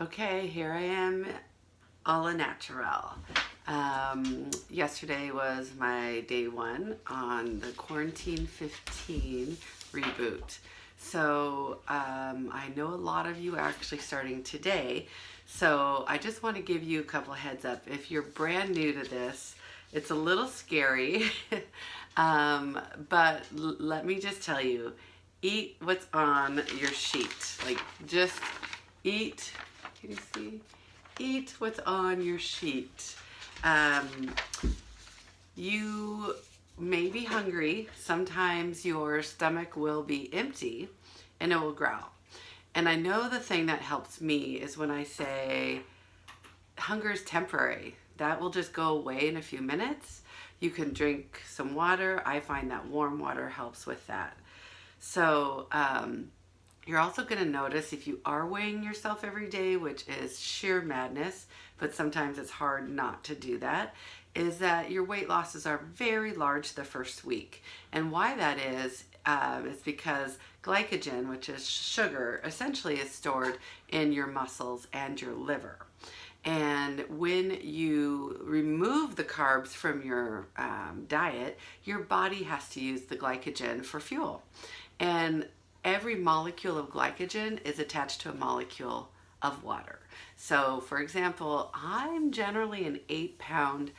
Okay, here I am, a la natural. Yesterday was my day one on the Quarantine 15 reboot. I know a lot of you are actually starting today. So I just want to give you a couple heads up. If you're brand new to this, it's a little scary. But let me just tell you, eat what's on your sheet. Like, just eat. Can you see? Eat what's on your sheet. Um, you may be hungry. Sometimes your stomach will be empty and it will growl. And I know the thing that helps me is when I say hunger is temporary. That will just go away in a few minutes. You can drink some water. I find that warm water helps with that. So, you're also going to notice if you are weighing yourself every day, which is sheer madness, but sometimes it's hard not to do that, is that your weight losses are very large the first week. And why that is because glycogen, which is sugar, essentially is stored in your muscles and your liver. And when you remove the carbs from your diet, your body has to use the glycogen for fuel. And every molecule of glycogen is attached to a molecule of water. So, for example, I'm generally an 8-pound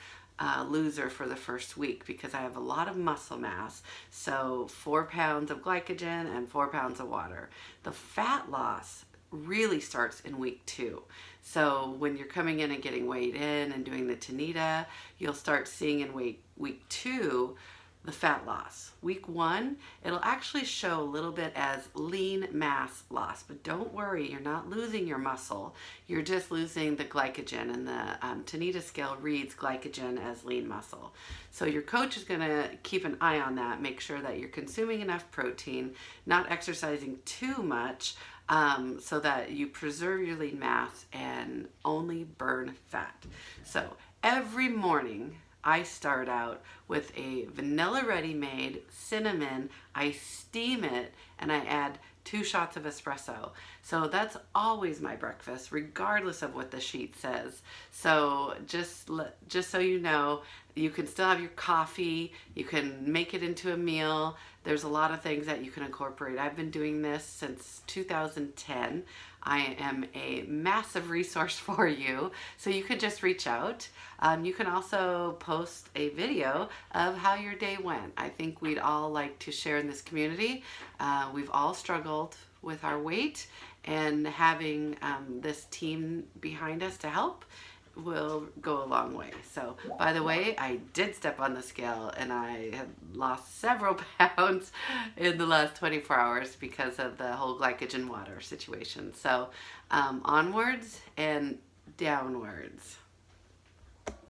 loser for the first week because I have a lot of muscle mass. So 4 pounds of glycogen and 4 pounds of water. The fat loss really starts in week 2. So when you're coming in and getting weighed in and doing the Tanita, you'll start seeing in week 2 the fat loss. Week 1, it'll actually show a little bit as lean mass loss, but don't worry, you're not losing your muscle. You're just losing the glycogen, and the Tanita scale reads glycogen as lean muscle. So your coach is gonna keep an eye on that, make sure that you're consuming enough protein, not exercising too much, so that you preserve your lean mass and only burn fat. So every morning, I start out with a vanilla ready-made cinnamon. I steam it and I add 2 shots of espresso. So that's always my breakfast, regardless of what the sheet says. So just so you know, you can still have your coffee. You can make it into a meal. There's a lot of things that you can incorporate. I've been doing this since 2010. I am a massive resource for you, so you can just reach out. You can also post a video of how your day went. I think we'd all like to share in this community. We've all struggled with our weight, and having this team behind us to help will go a long way. So, by the way, I did step on the scale and I have lost several pounds in the last 24 hours because of the whole glycogen water situation. So, onwards and downwards.